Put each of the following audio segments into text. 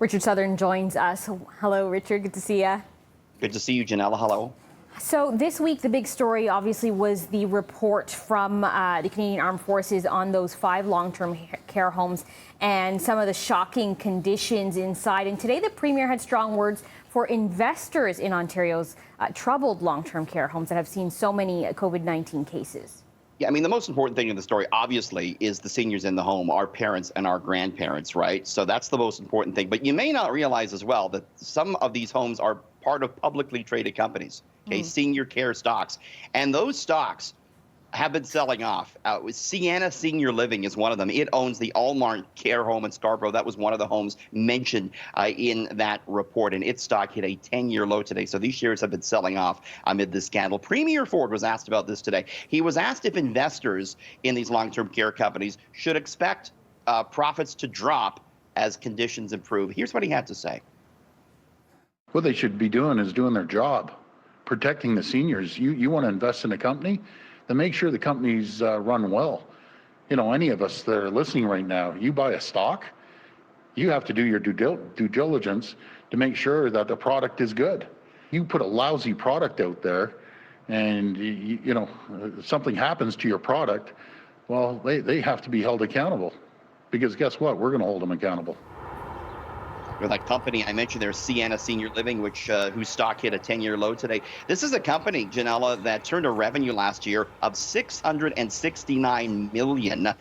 Richard Southern joins us. Hello, Richard. Good to see you. Good to see you, Janella. Hello. So this week, the big story obviously was the report from the Canadian Armed Forces on those 5 long-term care homes and some of the shocking conditions inside. And today, the Premier had strong words for investors in Ontario's troubled long-term care homes that have seen so many COVID-19 cases. Yeah, I mean, the most important thing in the story, obviously, is the seniors in the home, our parents and our grandparents, right? So that's the most important thing. But you may not realize as well that some of these homes are part of publicly traded companies, okay, senior care stocks. And those stocks have been selling off. Sienna Senior Living is one of them. It owns the Allmart Care Home in Scarborough. That was one of the homes mentioned in that report, and its stock hit a 10-year low today. So these shares have been selling off amid this scandal. Premier Ford was asked about this today. He was asked if investors in these long-term care companies should expect profits to drop as conditions improve. Here's what he had to say. What they should be doing is doing their job, protecting the seniors. You want to invest in a company, then make sure the companies run well. You know, any of us that are listening right now, you buy a stock, you have to do your due diligence to make sure that the product is good. You put a lousy product out there and, you know, something happens to your product, well, they have to be held accountable, because guess what? We're going to hold them accountable. That company I mentioned there, Sienna Senior Living, whose stock hit a 10-year low today. This is a company, Janella, that turned a revenue last year of $669 million.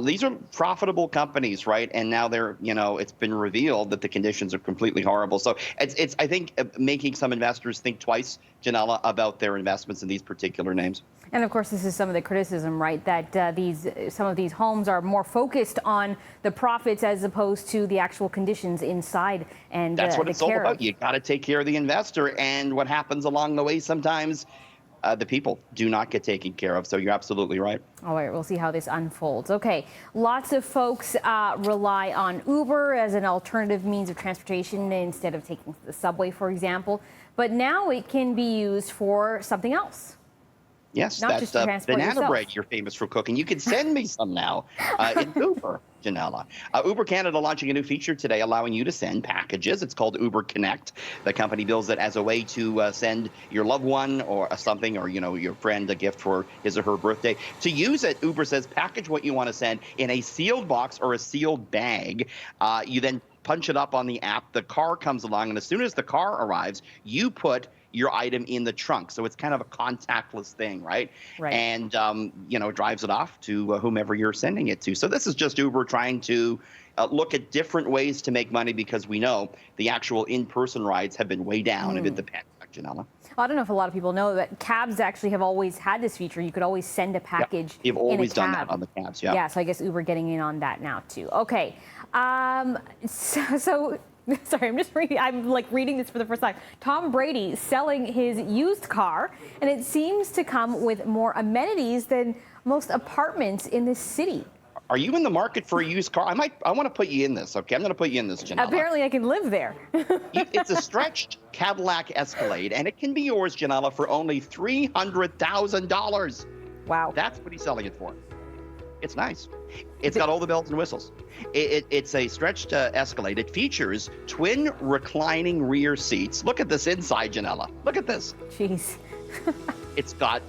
These are profitable companies, right? And now they're, you know, it's been revealed that the conditions are completely horrible. So it's I think, making some investors think twice, Janella, about their investments in these particular names. And of course, this is some of the criticism, right? That some of these homes are more focused on the profits as opposed to the actual conditions inside and that's what it's all care. about. You got to take care of the investor, and what happens along the way sometimes. The people do not get taken care of. So you're absolutely right. All right, we'll see how this unfolds. Okay, lots of folks rely on Uber as an alternative means of transportation instead of taking the subway, for example. But now it can be used for something else. Yes, not just to transport banana yourself. bread you're famous for cooking. You can send me some now in Uber, Janella. Uber Canada launching a new feature today allowing you to send packages. It's called Uber Connect. The company builds it as a way to send your loved one or something, or, you know, your friend a gift for his or her birthday. To use it, Uber says package what you want to send in a sealed box or a sealed bag. You then punch it up on the app. The car comes along, and as soon as the car arrives, you put your item in the trunk. So it's kind of a contactless thing, right? And, you know, drives it off to whomever you're sending it to. So this is just Uber trying to look at different ways to make money, because we know the actual in-person rides have been way down amid the pandemic, Janella. I don't know if a lot of people know that cabs actually have always had this feature. You could always send a package You've in always a done cab. that on the cabs, yeah. Yeah, so I guess Uber getting in on that now too. Okay, so sorry, I'm like reading this for the first time. Tom Brady selling his used car, and it seems to come with more amenities than most apartments in this city. Are you in the market for a used car? I want to put you in this, okay? I'm going to put you in this, Janella. Apparently I can live there. It's a stretched Cadillac Escalade, and it can be yours, Janella, for only $300,000. Wow. That's what he's selling it for. It's nice. It's got all the bells and whistles. It's a stretched Escalade. It features twin reclining rear seats. Look at this inside, Janella. Look at this. Jeez. It's got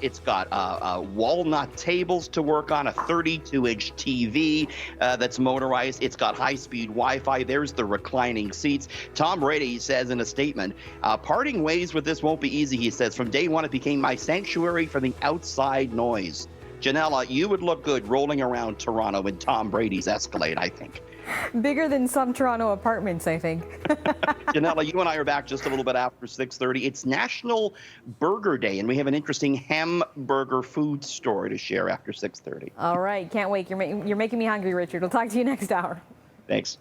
walnut tables to work on, a 32-inch TV that's motorized. It's got high-speed Wi-Fi. There's the reclining seats. Tom Brady says in a statement, parting ways with this won't be easy, he says. From day one, it became my sanctuary from the outside noise. Janella, you would look good rolling around Toronto in Tom Brady's Escalade, I think. Bigger than some Toronto apartments, I think. Janella, you and I are back just a little bit after 6:30. It's National Burger Day, and we have an interesting hamburger food story to share after 6:30. All right, can't wait. You're making me hungry, Richard. We'll talk to you next hour. Thanks.